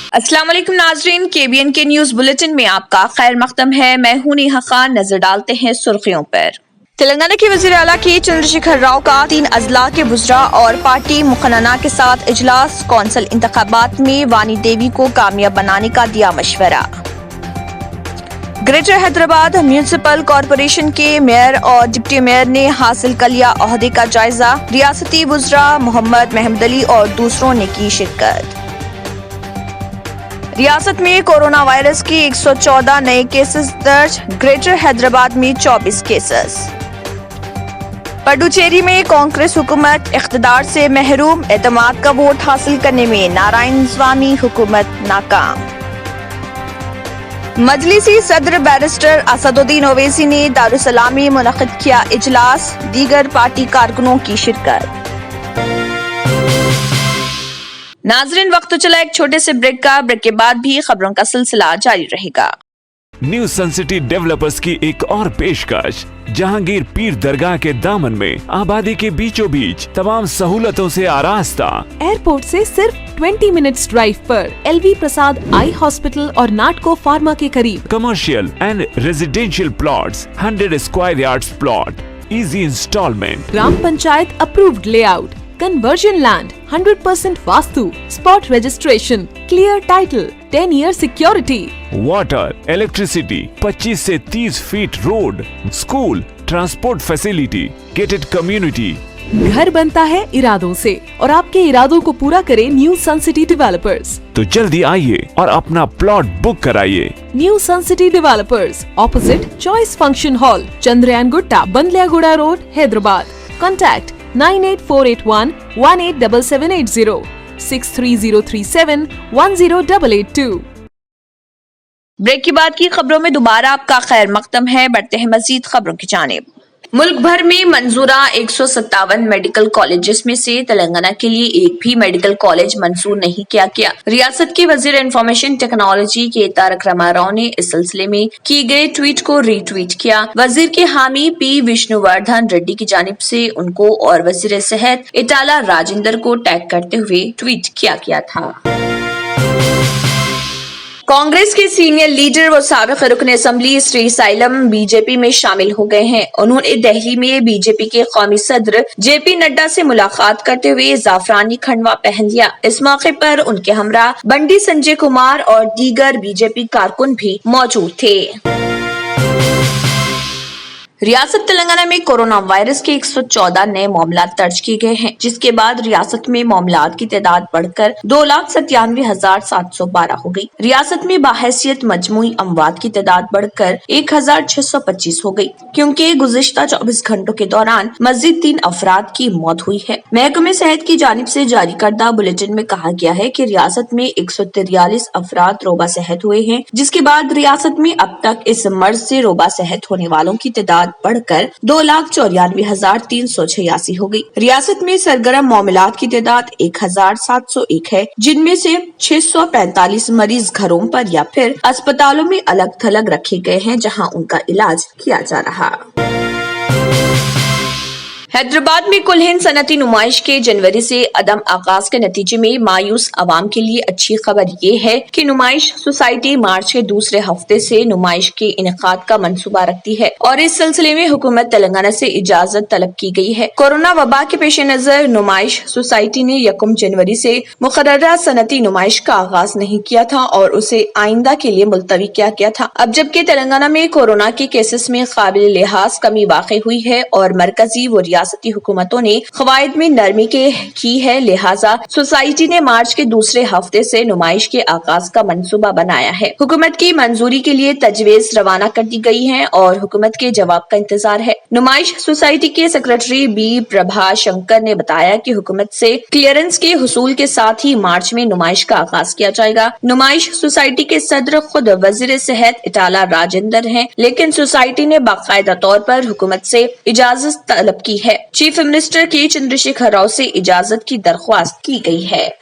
अस्सलाम वालेकुम नाजरीन, KBN के न्यूज बुलेटिन में आपका खैर मकदम है। मैं हूं नेहा खान। नजर डालते हैं सुर्खियों पर। तेलंगाना के वजीर आला के चंद्रशेखर राव का 3 अजला के बुजरा और पार्टी मुखनना के साथ इजलास। कौंसल इंतखाबात में वानी देवी को कामयाब बनाने का दिया मशवरा। ग्रेटर हैदराबाद म्यूनिसिपल कॉरपोरेशन के मेयर और डिप्टी मेयर ने हासिल कर लिया ओहदे का जायजा। रियासती वुज़रा मोहम्मद महमूद अली और दूसरों ने की शिरकत। रियासत में कोरोना वायरस के 114 नए केसेस दर्ज। ग्रेटर हैदराबाद में 24 केसेस। पडुचेरी में कांग्रेस हुकूमत इख्तिदार से महरूम। एतमाद का वोट हासिल करने में नारायण स्वामी हुकूमत नाकाम। मजलिसी सदर बैरिस्टर असदुद्दीन ओवैसी ने दारुसलाम में मुनक़िद किया इजलास। दीगर पार्टी कारकुनों की शिरकत। नाजरीन, वक्त तो चला एक छोटे से ब्रेक का। ब्रेक के बाद भी खबरों का सिलसिला जारी रहेगा। न्यू सन सिटी डेवलपर्स की एक और पेशकश। जहांगीर पीर दरगाह के दामन में आबादी के बीचों बीच तमाम सहूलतों से आरास्ता। एयरपोर्ट से सिर्फ 20 मिनट्स ड्राइव पर LV प्रसाद आई हॉस्पिटल और नाटको फार्मा के करीब। Commercial and residential plots, 100 square yards plot, easy instalment. ग्राम panchayat approved layout, conversion land, 100% vastu, spot registration, clear title, 10 year security. Water, electricity, 25 से 30 feet road, school, transport facility, gated community. घर बनता है इरादों से और आपके इरादों को पूरा करे न्यू सन सिटी डेवलपर्स। तो जल्दी आइए और अपना प्लॉट बुक कराइए। New sun city developers, opposite choice function hall, Chandrayangutta, Bandlaguda road, Hyderabad. Contact 98481 187780 63037 10882। Break के बाद की खबरों में दोबारा आपका खैर मकदम है। बढ़ते हैं मजीद खबरों की जानिब। मुल्क भर में मंजूरा 157 मेडिकल कॉलेजेस में से तेलंगाना के लिए एक भी मेडिकल कॉलेज मंजूर नहीं किया गया। रियासत के वजीर इंफॉर्मेशन टेक्नोलॉजी के तारक रामाराव ने इस सिलसिले में किए गए ट्वीट को रीट्वीट किया। वजीर के हामी P विष्णुवर्धन रेड्डी की जानिब से उनको और वजीर सेहत इटाला राजेंद्र को टैग करते हुए ट्वीट किया गया था। कांग्रेस के सीनियर लीडर व साबिक रुकन असम्बली श्री साइलम बीजेपी में शामिल हो गए हैं। उन्होंने दिल्ली में बीजेपी के कौमी सदर JP नड्डा से मुलाकात करते हुए जाफरानी खंडवा पहन लिया। इस मौके पर उनके हमरा बंडी संजय कुमार और दीगर बीजेपी कारकुन भी मौजूद थे। रियासत तेलंगाना में कोरोना वायरस के 114 नए मामला दर्ज किए गए हैं, जिसके बाद रियासत में मामलात की तादाद बढ़कर 2,97,712 हो गई। रियासत में बाहैसियत मजमूई अमवात की तादाद बढ़कर 1,625 हो गई, क्योंकि गुज़िश्ता 24 घंटों के दौरान मजीद 3 अफराद की मौत हुई है। महकमे सेहत की जानिब से जारी करदा बुलेटिन में कहा गया है कि रियासत में 143 अफराद रोबा सेहत हुए हैं, जिसके बाद रियासत में अब तक इस मर्ज से रोबा सेहत होने वालों की तादाद बढ़कर 2,94,386 हो गई। रियासत में सरगर्म मामलात की तादाद 1,701 है, जिनमें से 645 मरीज घरों पर या फिर अस्पतालों में अलग थलग रखे गए हैं, जहां उनका इलाज किया जा रहा। हैदराबाद में कुल हिंद सनती नुमाइश के जनवरी से अदम आगाज के नतीजे में मायूस अवाम के लिए अच्छी खबर ये है कि नुमाइश सोसाइटी मार्च के दूसरे हफ्ते से नुमाइश के इनेकाद का मंसूबा रखती है और इस सिलसिले में हुकूमत तेलंगाना से इजाजत तलब की गई है। कोरोना वबा के पेश नजर नुमाइश सोसाइटी ने 1 जनवरी से मुकर्ररा सनती नुमाइश का आगाज नहीं किया था और उसे आइंदा के लिए मुलतवी किया गया था। अब जबकि तेलंगाना में कोरोना के केसेस में काबिल लिहाज कमी वाक़ई हुई है और मरकजी व रियासती हुकूमतों ने कवायद में नरमी की है, लिहाजा सोसाइटी ने मार्च के दूसरे हफ्ते से नुमाइश के आगाज का मंसूबा बनाया है। हुकूमत की मंजूरी के लिए तजवीज रवाना कर दी गई है और हुकूमत के जवाब का इंतजार है। नुमाइश सोसाइटी के सेक्रेटरी B प्रभा शंकर ने बताया कि हुकूमत से क्लियरेंस के हुसूल के साथ ही मार्च में नुमाइश का आगाज किया जाएगा। नुमाइश सोसाइटी के सदर खुद वजीर सेहत इटाला राजेंद्र हैं, लेकिन सोसाइटी ने बाकायदा तौर पर हुकूमत से इजाजत तलब की है। चीफ मिनिस्टर के चंद्रशेखर राव से इजाजत की दरख्वास्त की गई है।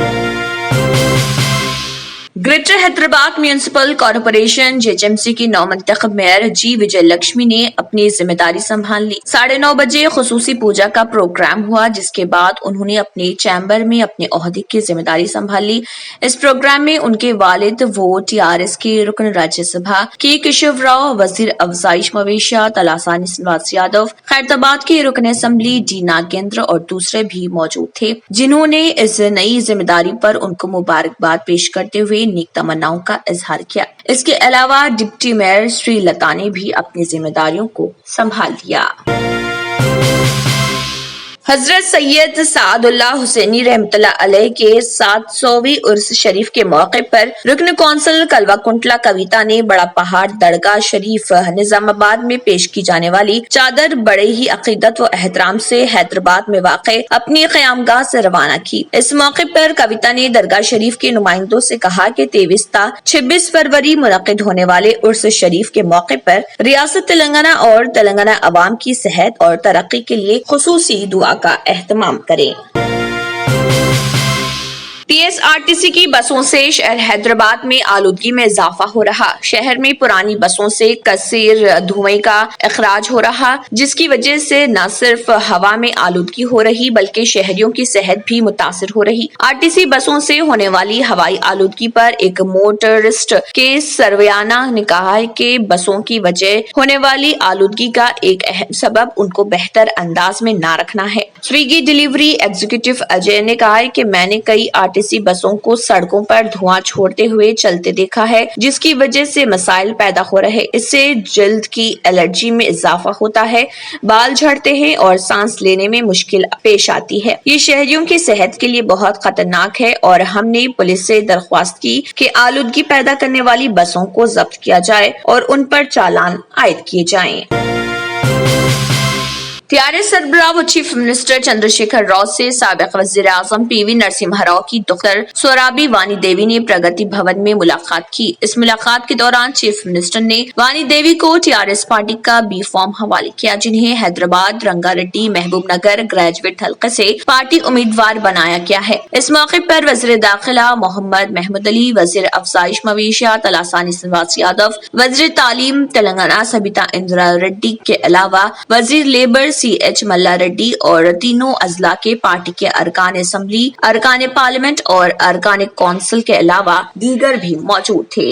Greater Hyderabad municipal corporation JHMC की नौमंतखब मेयर जी विजय लक्ष्मी ने अपनी जिम्मेदारी संभाल ली। 9:30 बजे खुसूसी पूजा का प्रोग्राम हुआ, जिसके बाद उन्होंने अपने चैम्बर में अपने ओहदे की जिम्मेदारी संभाल ली। इस प्रोग्राम में उनके वालिद वो TRS के रुकन राज्यसभा के केशव राव, वजीर अफजाइश मवेशियात तलासानी श्रीनिवास यादव, खैरताबाद के रुकन असम्बली D नागेंद्र और दूसरे भी मौजूद थे, जिन्होंने इस नई जिम्मेदारी पर उनको मुबारकबाद पेश करते हुए नेक तमन्नाओं का इजहार किया। इसके अलावा डिप्टी मेयर श्री लता ने भी अपनी जिम्मेदारियों को संभाल लिया। हजरत सैयद सादुल्लाह हुसैनी रहमतुल्लाह अलैह के 700वीं उर्स शरीफ के मौके पर रुकन कौंसिल कलवा कुंटला कविता ने बड़ा पहाड़ दरगाह शरीफ निजामाबाद में पेश की जाने वाली चादर बड़े ही अकीदत व एहतराम से हैदराबाद में वाक़े अपनी क़यामगाह से रवाना की। इस मौके पर कविता ने दरगाह शरीफ के नुमाइंदों से कहा कि 23-26 फरवरी मुनक़िद होने वाले उर्स शरीफ के मौके पर रियासत तेलंगाना और तेलंगाना अवाम की सेहत और तरक्की के लिए खुसूसी दुआ का एहतमाम करें। PSRTC की बसों से शहर हैदराबाद में आलूदगी में इजाफा हो रहा। शहर में पुरानी बसों से कसीर धुएं का इखराज हो रहा, जिसकी वजह से न सिर्फ हवा में आलूदगी हो रही बल्कि शहरियों की सेहत भी मुतासिर हो रही। RTC बसों से होने वाली हवाई आलूदगी पर एक मोटरिस्ट के सरवयाना ने कहा है कि बसों की वजह होने वाली आलूदगी का एक अहम सबब उनको बेहतर अंदाज में ना रखना है। स्विगी डिलीवरी एग्जीक्यूटिव अजय ने कहा है कि मैंने कई RTC बसों को सड़कों पर धुआं छोड़ते हुए चलते देखा है, जिसकी वजह से मसाइल पैदा हो रहे। इससे जल्द की एलर्जी में इजाफा होता है, बाल झड़ते हैं और सांस लेने में मुश्किल पेश आती है। ये शहरियों की सेहत के लिए बहुत खतरनाक है और हमने पुलिस से दरख्वास्त की कि आलूदगी पैदा करने वाली बसों को जब्त किया जाए और उन पर चालान आयद किए जाएं। TRS सरबराह व चीफ मिनिस्टर चंद्रशेखर राव से साबिक वजीर आजम PV नरसिम्हा राव की डॉक्टर सोराबी वानी देवी ने प्रगति भवन में मुलाकात की। इस मुलाकात के दौरान चीफ मिनिस्टर ने वानी देवी को TRS पार्टी का B फॉर्म हवाले किया, जिन्हें हैदराबाद, रंगारेड्डी, महबूब नगर ग्रेजुएट हल्के से पार्टी उम्मीदवार बनाया गया है। इस मौके पर वजीर दाखिला मोहम्मद महमूद अली, वजीर अफजाइश मवेशियात तलासानी श्रीनिवास यादव, वजीर तालीम तेलंगाना सबिता इंदिरा रेड्डी के अलावा वजीर लेबर CH मल्ला रेड्डी और तीनों अजला के पार्टी के अरकान असम्बली, अरकान पार्लियामेंट और अरकान कौंसिल के अलावा दीगर भी मौजूद थे।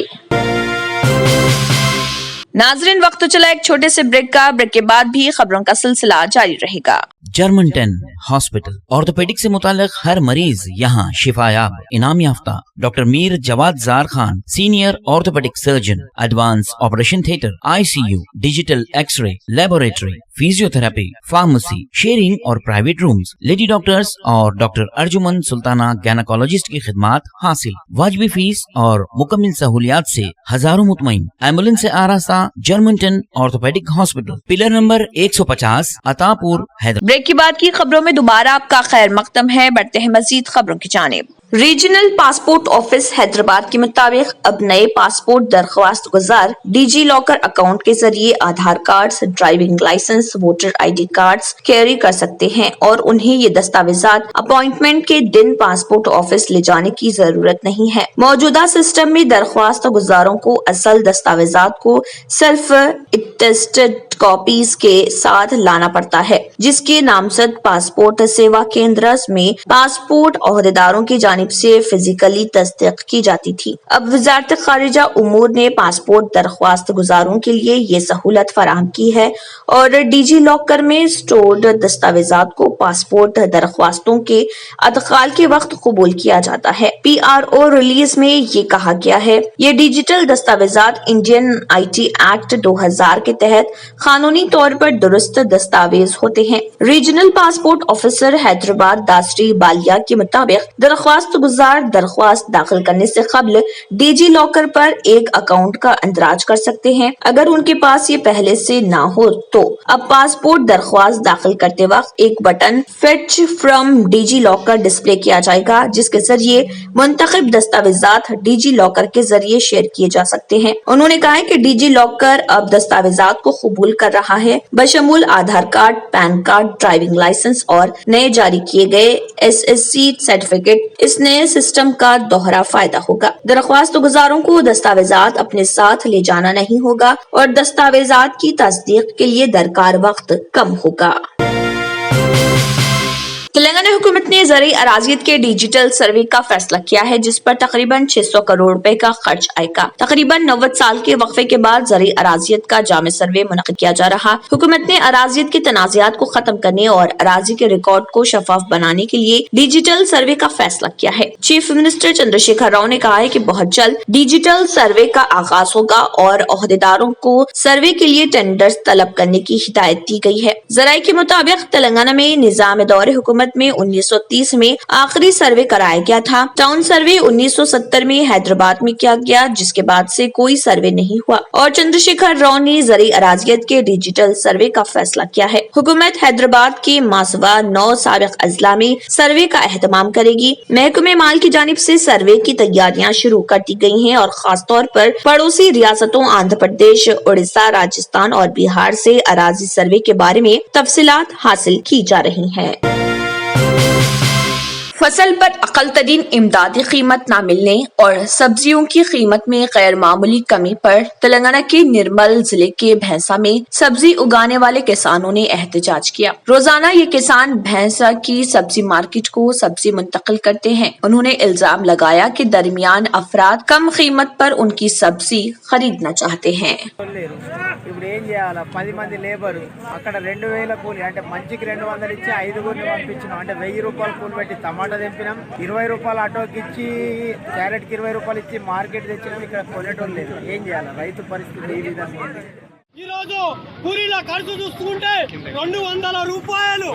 नाजरीन, वक्त तो चला एक छोटे से ब्रेक का। ब्रेक के बाद भी खबरों का सिलसिला जारी रहेगा। जर्मनटन हॉस्पिटल ऑर्थोपेडिक से मुताल्लिक हर मरीज यहाँ शिफायाब। इनाम याफ्ता doctor Mir Jawad Zar Khan, senior orthopaedic surgeon, advance operation theatre, ICU, digital x ray, laboratory, physiotherapy, pharmacy, sharing और प्राइवेट रूम्स, लेडी डॉक्टर्स और डॉक्टर अर्जुमन सुल्ताना गैनाकोलॉजिस्ट की खिदमात हासिल। वाजिबी फीस और मुकम्मल सहूलियात से हजारों मुतमईन। एम्बुलेंस से आरास्ता Germanton orthopaedic hospital, pillar number 150, Attapur, Hyderabad. Break के बाद की खबरों में दोबारा आपका खैर मकदम है। बढ़ते हैं मजीद खबरों की जानिब। रीजनल पासपोर्ट ऑफिस हैदराबाद के मुताबिक अब नए पासपोर्ट दरख्वास्त गुजार डिजी लॉकर अकाउंट के जरिए Aadhaar cards, driving licence, voter ID cards carry कर सकते हैं और उन्हें ये दस्तावेजात अपॉइंटमेंट के दिन पासपोर्ट ऑफिस ले जाने की जरूरत नहीं है। मौजूदा सिस्टम में दरख्वास्त गुजारों को असल दस्तावेजात को सेल्फ अटेस्टेड कॉपीज के साथ लाना पड़ता है, जिसके नामजद पासपोर्ट सेवा केंद्र में पासपोर्ट ओहदेदारों की जानिब से फिजिकली तस्दीक की जाती थी। अब वजारत खारिजा उमूर ने पासपोर्ट दरख्वास्त गुजारों के लिए ये सहूलत फराहम की है और डिजी लॉकर में स्टोर्ड दस्तावेजात को पासपोर्ट दरख्वास्तों के अदखाल के वक्त कबूल किया जाता है। PRO रिलीज में ये कहा गया है, ये डिजिटल दस्तावेजात इंडियन IT एक्ट 2000 के तहत कानूनी तौर पर दुरुस्त दस्तावेज होते हैं। Regional passport officer Hyderabad Dasari Ballia के मुताबिक दरख्वास्त गुजार दरख्वास्त दाखिल करने से कबल डिजी लॉकर पर एक अकाउंट का इंदराज कर सकते हैं। अगर उनके पास ये पहले से ना हो तो अब पासपोर्ट दरख्वास्त दाखिल करते वक्त एक button fetch from DigiLocker display किया जाएगा, जिसके जरिए मुंतखब दस्तावेजात डिजी लॉकर के जरिए शेयर किए जा सकते हैं। उन्होंने कहा है कि डिजी लॉकर अब दस्तावेजात को कबूल कर रहा है, बशमूल Aadhaar card, PAN card, driving licence और नए जारी किए गए SSC सर्टिफिकेट। इस नए सिस्टम का दोहरा फायदा होगा। दरख्वास्त गुजारों को दस्तावेजात अपने साथ ले जाना नहीं होगा और दस्तावेजात की तस्दीक के लिए दरकार वक्त कम होगा। तेलंगाना हुकूमत ने ज़राई अराज़ियत के डिजिटल सर्वे का फैसला किया है, जिस पर तकरीबन 600 करोड़ रुपए का खर्च आएगा। तकरीबन 90 साल के वक्फे के बाद ज़राई अराज़ियत का जामे सर्वे मुनक़िद किया जा रहा। हुकूमत ने अराज़ियत के तनाज़ात को खत्म करने और अराज़ी के रिकॉर्ड को शफाफ बनाने के लिए डिजिटल सर्वे का फैसला किया है। चीफ मिनिस्टर चंद्रशेखर राव ने कहा है कि बहुत जल्द डिजिटल सर्वे का आगाज होगा और ओहदेदारों को सर्वे के लिए टेंडर्स तलब करने की हिदायत दी गई है। ज़राई के मुताबिक तेलंगाना में निज़ाम दौरे हुकूमत में 1930 में आखिरी सर्वे कराया गया था। टाउन सर्वे 1970 में हैदराबाद में किया गया, जिसके बाद से कोई सर्वे नहीं हुआ और चंद्रशेखर राव ने ज़राई अराज़ियत के डिजिटल सर्वे का फैसला किया है। हुकूमत हैदराबाद के मासवा 9 साबिक अजला में सर्वे का एहतमाम करेगी। महकमे माल की जानिब से सर्वे की तैयारियां शुरू कर दी गई हैं और खास तौर पर पड़ोसी रियासतों आंध्र प्रदेश, उड़ीसा, राजस्थान और बिहार से अराज़ी सर्वे के बारे में तफसीलात हासिल की जा रही हैं। फसल पर अकल तरीन इमदादी कीमत न मिलने और सब्जियों की कीमत में गैर मामूली कमी पर तेलंगाना के निर्मल जिले के भैंसा में सब्जी उगाने वाले किसानों ने एहतजाज किया। रोजाना ये किसान भैंसा की सब्जी मार्केट को सब्जी मुंतकिल करते हैं। उन्होंने इल्जाम लगाया कि दरमियान अफराद कम कीमत पर उनकी सब्जी खरीदना चाहते हैं। ఇప్పుడు ఏం చేయాలి? 10 మంది లేబరు అక్కడ 2000 కూలి, అంటే మంచికి 200 ఇచ్చి 5గురిని పంపించినాం. అంటే 1000 రూపాయలు కూలి పెట్టి టమాటా తెంపినాం, 20 రూపాయలు ఆటోకి ఇచ్చి క్యారెట్కి 20 రూపాయలు ఇచ్చి మార్కెట్ తెచ్చినాం. ఇక్కడ కొనేటోళ్ళు లేదు. ఏం చేయాలి? రైతు పరిస్థితి ఈ విధంగా ఉంది. ఈ రోజు కూలీల ఖర్చు చూసుకుంటే 200 రూపాయలు.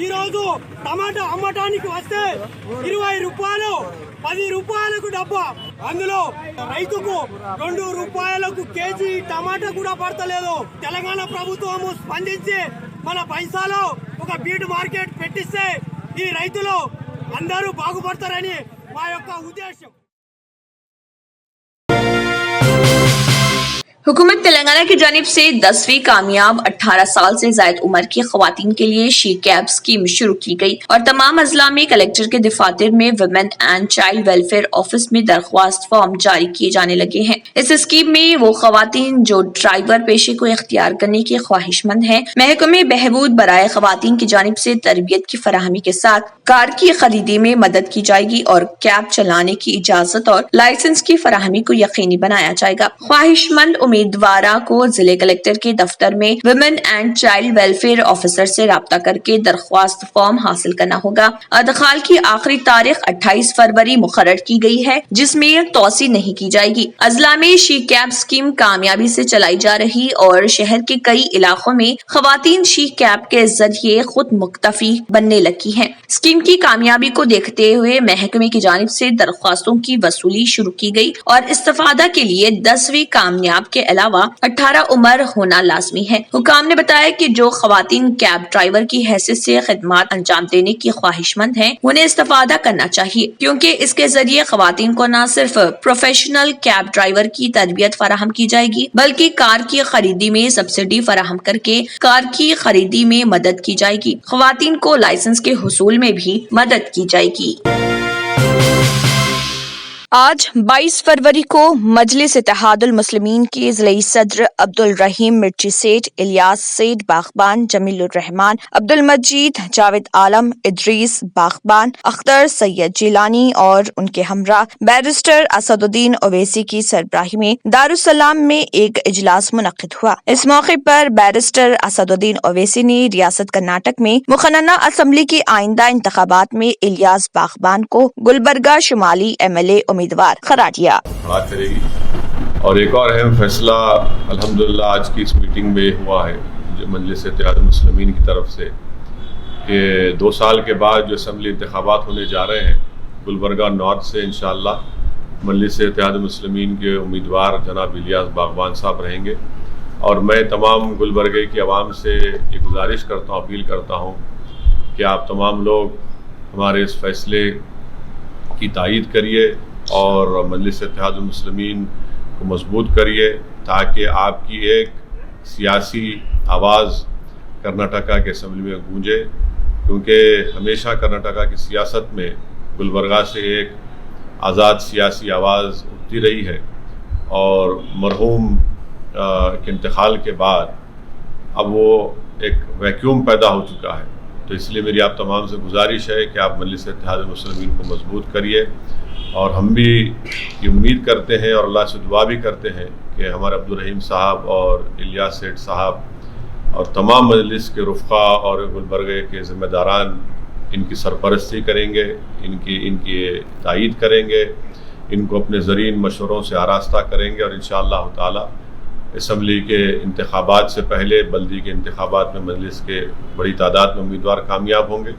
ఈ రోజు టమాటా అమ్మటానికి వస్తే 20 రూపాయలు, 10 రూపాయలకు డబ్బా. అందులో రైతుకు 2 రూపాయలకు కేజీ టమాటా కూడా పడతలేదు. తెలంగాణ ప్రభుత్వం స్పందించి మన పైసాలో ఒక బీట్ మార్కెట్ పెట్టిస్తే ఈ రైతులు అందరూ బాగుపడతారని మా యొక్క ఉద్దేశం। हुकूमत तेलंगाना की जानिब से 10वीं कामयाब 18 साल से जायद उम्र की खवातीन के लिए शी कैब स्कीम शुरू की गई और तमाम अजला में कलेक्टर के दफातर में women and child welfare office में दरख्वास्त फॉर्म जारी किए जाने लगे हैं। इस स्कीम में वो खवातीन जो ड्राइवर पेशे को इख्तियार करने की ख्वाहिशमंद हैं, महकमे बहबूद बराए खवातीन की जानिब से तरबियत की फराहमी के साथ कार की खरीदी में मदद की जाएगी और कैब चलाने की इजाजत और लाइसेंस की फराहमी को यकीनी बनाया जाएगा। ख्वाहिशमंद उम्मीदवारा को जिले कलेक्टर के दफ्तर में women and child welfare officer से राब्ता करके दरख्वास्त फॉर्म हासिल करना होगा। अदखाल की आखिरी तारीख 28 फरवरी मुकर्रर की गई है, जिसमें तौसी नहीं की जाएगी। अजला में शी कैब स्कीम कामयाबी से चलाई जा रही और शहर के कई इलाकों में खवातीन शी कैब के जरिए खुद मुक्तफी बनने लगी हैं। स्कीम की कामयाबी को देखते हुए महकमे की जानिब से दरख्वास्तों की वसूली शुरू की गई और इस्तेफादा के लिए 10वीं कामयाब के अलावा 18 उम्र होना लाजमी है। हुकाम ने बताया कि जो खवातीन कैब ड्राइवर की हैसियत से खिदमत अंजाम देने की ख्वाहिशमंद हैं, उन्हें इस्तेफादा करना चाहिए, क्योंकि इसके जरिए खवातीन को न सिर्फ प्रोफेशनल कैब ड्राइवर की तरबियत फराहम की जाएगी, बल्कि कार की खरीदी में सब्सिडी फराहम करके कार की खरीदी में मदद की जाएगी। खवातीन को लाइसेंस के हुसूल में भी मदद की जाएगी। आज 22 फरवरी को मजलिस इत्तेहादुल मुस्लिमीन के ज़िली सदर अब्दुल रहीम मिर्ची सेठ, इलियास सेठ बागबान, जमीलुर रहमान, अब्दुल मजीद, जावेद आलम, इदरीस बागबान, अख्तर, सैयद जिलानी और उनके हमरा बैरिस्टर असदुद्दीन ओवैसी की सरबराही में दारुस्सलाम में एक इजलास मुनक्किद हुआ। इस मौके पर बैरिस्टर असदुद्दीन ओवैसी ने रियासत कर्नाटक में मुखन्ना असम्बली की आइंदा इंतखाबात में इलियास बागबान को गुलबर्गा शुमाली MLA उम्मीदवार करार दिया। बात करेगी और एक और अहम फैसला अल्हम्दुलिल्लाह आज की इस मीटिंग में हुआ है जो मजलिस इत्तेहादुल मुस्लिमीन की तरफ से कि 2 साल के बाद जो असम्बली इंतखाबात होने जा रहे हैं गुलबर्गा नॉर्थ से इंशाअल्लाह मजलिस इत्तेहादुल मुस्लिमीन के उम्मीदवार जनाब इलियास बागबान साहब रहेंगे। और मैं तमाम गुलबर्गे की आवाम से ये गुजारिश करता हूँ, अपील करता हूँ कि आप तमाम लोग हमारे इस फैसले की तायीद करिए और मजलिस इत्तेहादुल मुस्लिमीन को मजबूत करिए ताकि आपकी एक सियासी आवाज़ कर्नाटका के असम्बली में गूंजे, क्योंकि हमेशा कर्नाटका की सियासत में गुलबर्गा से एक आज़ाद सियासी आवाज़ उठती रही है और मरहूम के इंतकाल के बाद अब वो एक वैक्यूम पैदा हो चुका है। तो इसलिए मेरी आप तमाम से गुजारिश है कि आप मजलिस इत्तेहाद मुस्लिमीन को मजबूत करिए, और हम भी ये उम्मीद करते हैं और अल्लाह से दुआ भी करते हैं कि हमारे अब्दुल रहीम साहब और इलियास सेठ साहब और तमाम मजलिस के रुफ़ा और गुलबर्गे के ज़िम्मेदारान इनकी सरपरस्ती करेंगे, इनकी तायीद करेंगे, इनको अपने ज़रीन मशवरों से आरास्ता करेंगे, और इंशाअल्लाह ताला असम्बली के इंतखाबात से पहले बल्दी के इंतखाबात में मजलिस के बड़ी तादाद में उम्मीदवार कामयाब होंगे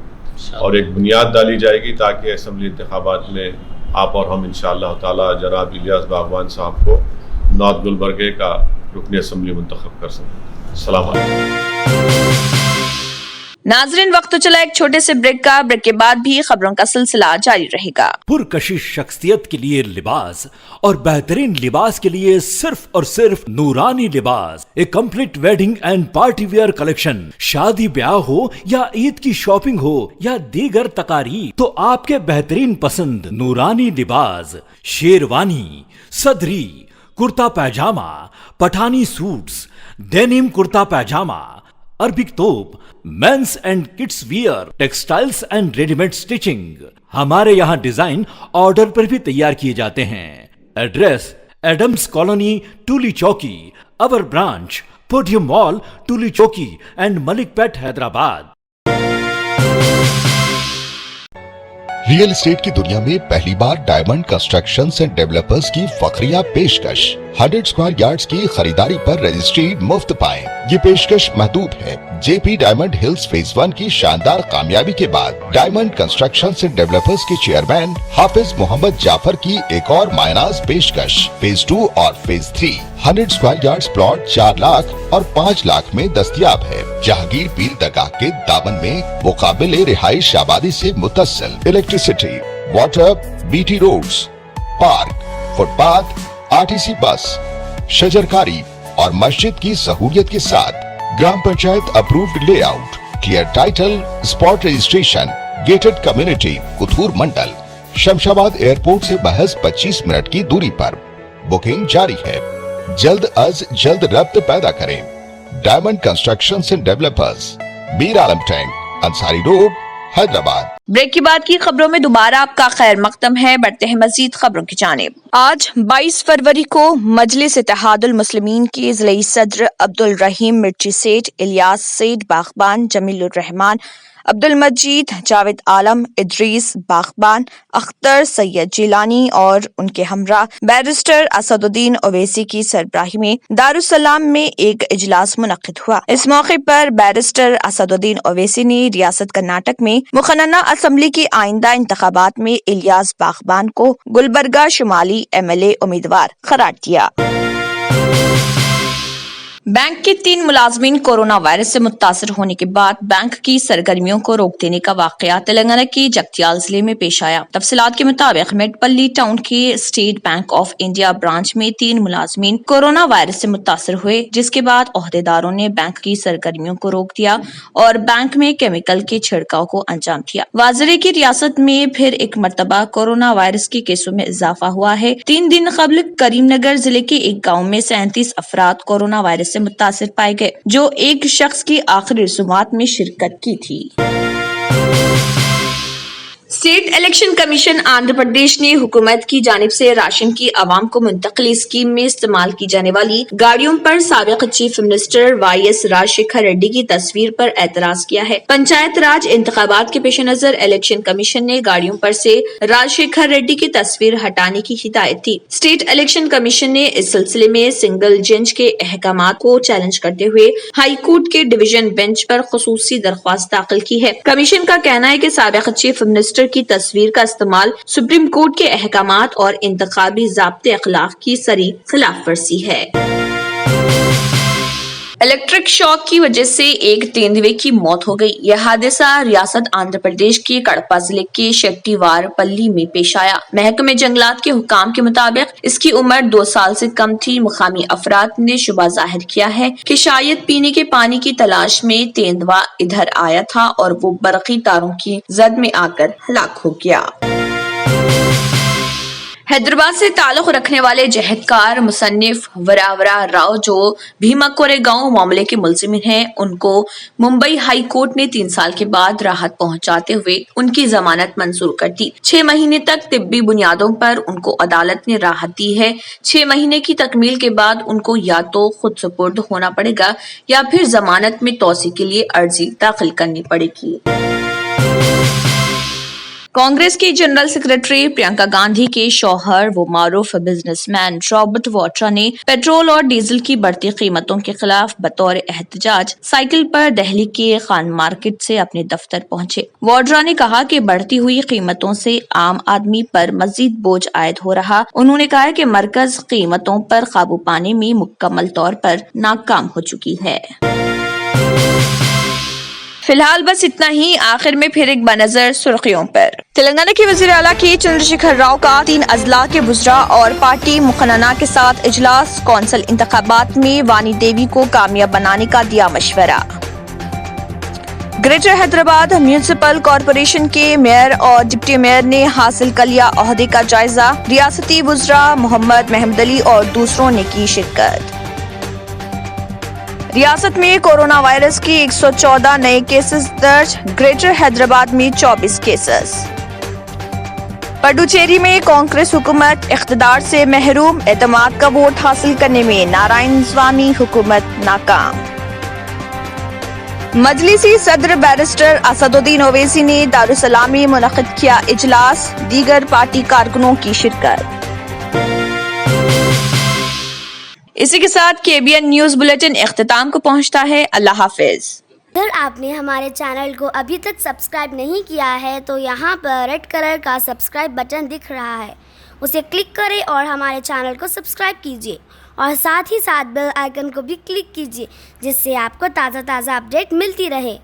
और एक बुनियाद डाली जाएगी ताकि असम्बली इंतखाबात में आप और हम इंशाअल्लाह ताला जनाब इलियास बागवान साहब को नॉर्थ गुलबर्गे का रुकन असम्बली मुंतखब कर सकें। अस्सलाम वालेकुम। नाजरीन, वक्त तो चला एक छोटे से ब्रेक का। ब्रेक के बाद भी खबरों का सिलसिला जारी रहेगा। पुरकशिश शख्सियत के लिए लिबास और बेहतरीन लिबास के लिए सिर्फ और सिर्फ Noorani Libas, a complete wedding and party wear collection. शादी ब्याह हो या ईद की शॉपिंग हो या दीगर तकारीब, तो आपके बेहतरीन पसंद नूरानी लिबास, शेरवानी, सदरी, kurta pyjama, Pathani suits, denim kurta pyjama, Arabic thobe, men's and kids wear, textiles and readymade stitching. हमारे यहाँ डिजाइन ऑर्डर पर भी तैयार किए जाते हैं। एड्रेस एडम्स कॉलोनी, टूली चौकी। अवर ब्रांच पोडियम मॉल, टूली चौकी एंड मलिकपेट, हैदराबाद। रियल एस्टेट की दुनिया में पहली बार डायमंड कंस्ट्रक्शंस एंड डेवलपर्स की फखरिया पेशकश। 100 स्क्वायर यार्ड्स की खरीदारी पर रजिस्ट्री मुफ्त पाएं। ये पेशकश महदूद है। जेपी डायमंड हिल्स फेज 1 की शानदार कामयाबी के बाद डायमंड कंस्ट्रक्शंस एंड डेवलपर्स के चेयरमैन हाफिज मोहम्मद जाफर की एक और मायनाज पेशकश। फेज 2 और phase 3 100 square yards plot 4 lakh और 5 लाख में दस्तयाब है। जहांगीर पीर दरगाह के दामन में मुकाबिले रिहाइश आबादी से मुतस्सिल। Electricity, water, BT roads, park, footpath, RTC bus, शजरकारी और मस्जिद की सहूलियत के साथ gram panchayat approved layout, clear title, spot registration, gated community, Kuthur mandal, Shamshabad airport से महज 25 मिनट की दूरी पर। बुकिंग जारी है। जल्द अज जल्द रब्त पैदा करें। Diamond Constructions and Developers, Mir Alam tank, Ansari road, Hyderabad. Break के बाद की खबरों में दोबारा आपका खैर मकदम है। बढ़ते हैं मजीद खबरों की जानिब। आज 22 फरवरी को मजलिस इत्तेहादुल मुस्लिमीन के ज़िली सदर अब्दुल रहीम मिर्ची सेठ, इलियास सेठ बागबान, जमीलुर रहमान, अब्दुल मजीद, जावेद आलम, इदरीस बागबान, अख्तर, सैयद जिलानी और उनके हमरा बैरिस्टर असदुद्दीन ओवैसी की सरबराही में दारुसलाम में एक इजलास मुनक्किद हुआ। इस मौके पर बैरिस्टर असदुद्दीन ओवैसी ने रियासत कर्नाटक में मुखन्ना असम्बली की आइंदा इंतखाबात में इलियास बागबान को गुलबर्गा शुमाली MLA उम्मीदवार करार दिया। बैंक के 3 मुलाजमीन कोरोना वायरस से मुतासर होने के बाद बैंक की सरगर्मियों को रोक देने का वाकया तेलंगाना के जगत्याल जिले में पेश आया। तफसीलात के मुताबिक मेडपल्ली टाउन के state bank of India branch में 3 मुलाजमीन कोरोना वायरस से मुतासर हुए, जिसके बाद ओहदेदारों ने बैंक की सरगर्मियों को रोक दिया और बैंक में केमिकल के छिड़काव को अंजाम दिया। वाज़ेह की रियासत में फिर एक मरतबा कोरोना वायरस के केसों में इजाफा हुआ है। 3 दिन कबल करीमनगर जिले के एक गाँव में 37 अफराद कोरोना वायरस मुतासिर पाए गए, जो एक शख्स की आखिरी रसूमात में शिरकत की थी। State election commission Andhra Pradesh ने हुकूमत की जानिब से राशन की आवाम को मुंतकिल स्कीम में इस्तेमाल की जाने वाली गाड़ियों पर साबिक chief minister YS Rajasekhara Reddy की तस्वीर पर एतराज किया है। पंचायत राज इंतखाबात के पेश नजर इलेक्शन कमीशन ने गाड़ियों पर से राजशेखर रेड्डी की तस्वीर हटाने की हिदायत थी। स्टेट इलेक्शन कमीशन ने इस सिलसिले में सिंगल जज के अहकामात को चैलेंज करते हुए हाई कोर्ट के डिवीजन बेंच पर खुसूसी दरख्वास्त दाखिल की है। कमीशन का कहना है कि साबिक चीफ मिनिस्टर की तस्वीर का इस्तेमाल सुप्रीम कोर्ट के अहकामात और इंतखाबी ज़ाब्ते अखलाक की सरी खिलाफ वर्जी है। इलेक्ट्रिक शॉक की वजह से एक तेंदुए की मौत हो गई। यह हादसा रियासत आंध्र प्रदेश के कड़पा जिले के शेट्टीवारपल्ली में पेश आया। महकमे जंगलात के हुकाम के मुताबिक इसकी उम्र 2 साल से कम थी। मुकामी अफराद ने शुबा जाहिर किया है कि शायद पीने के पानी की तलाश में तेंदुआ इधर आया था और वो बरकी तारों की जद में आकर हलाक हो गया। हैदराबाद से ताल्लुक रखने वाले जहदकार मुसन्निफ वरावरा राव जो भीमा कोरेगांव मामले के मुलजिम हैं, उनको मुंबई हाई कोर्ट ने 3 साल के बाद राहत पहुंचाते हुए उनकी जमानत मंजूर कर दी। 6 महीने तक तिब्बी बुनियादों पर उनको अदालत ने राहत दी है। 6 महीने की तकमील के बाद उनको या तो खुद सुपुर्द होना पड़ेगा या फिर जमानत में तौसी के लिए अर्जी दाखिल करनी पड़ेगी। कांग्रेस की जनरल सेक्रेटरी प्रियंका गांधी के शौहर वो मारूफ बिजनेसमैन रॉबर्ट वाड्रा ने पेट्रोल और डीजल की बढ़ती कीमतों के खिलाफ बतौर एहतजाज साइकिल पर दिल्ली के खान मार्केट से अपने दफ्तर पहुंचे। वाड्रा ने कहा कि बढ़ती हुई कीमतों से आम आदमी पर मजीद बोझ आयद हो रहा। उन्होंने कहा कि मरकज कीमतों पर काबू पाने में मुकम्मल तौर पर नाकाम हो चुकी है। फिलहाल बस इतना ही। आखिर में फिर एक बनजर सुर्खियों पर। तेलंगाना के वजीर आला की चंद्रशेखर राव का 3 अजला के बुजरा और पार्टी मुखनना के साथ इजलास। कौंसल इंतखाबात में वानी देवी को कामयाब बनाने का दिया मशवरा। ग्रेटर हैदराबाद म्यूनिसिपल कॉरपोरेशन के मेयर और डिप्टी मेयर ने हासिल कर लिया ओहदे का जायजा। रियासती वुज़रा मोहम्मद महमूद अली और दूसरों ने की शिरकत। रियासत में कोरोना वायरस के 114 नए केसेस दर्ज। ग्रेटर हैदराबाद में 24 केसेस। पडुचेरी में कांग्रेस हुकूमत इख्तिदार से महरूम। एतमाद का वोट हासिल करने में नारायण स्वामी हुकूमत नाकाम। मजलिसी सदर बैरिस्टर असदुद्दीन ओवैसी ने दारुसलाम में मुनक़िद किया इजलास। दीगर पार्टी कारकुनों की शिरकत। इसी के साथ KBN न्यूज बुलेटिन इख्तिताम को पहुंचता है। अल्लाह हाफिज। अगर आपने हमारे चैनल को अभी तक सब्सक्राइब नहीं किया है तो यहाँ पर रेड कलर का सब्सक्राइब बटन दिख रहा है, उसे क्लिक करें और हमारे चैनल को सब्सक्राइब कीजिए और साथ ही साथ बेल आइकन को भी क्लिक कीजिए जिससे आपको ताज़ा अपडेट मिलती रहे।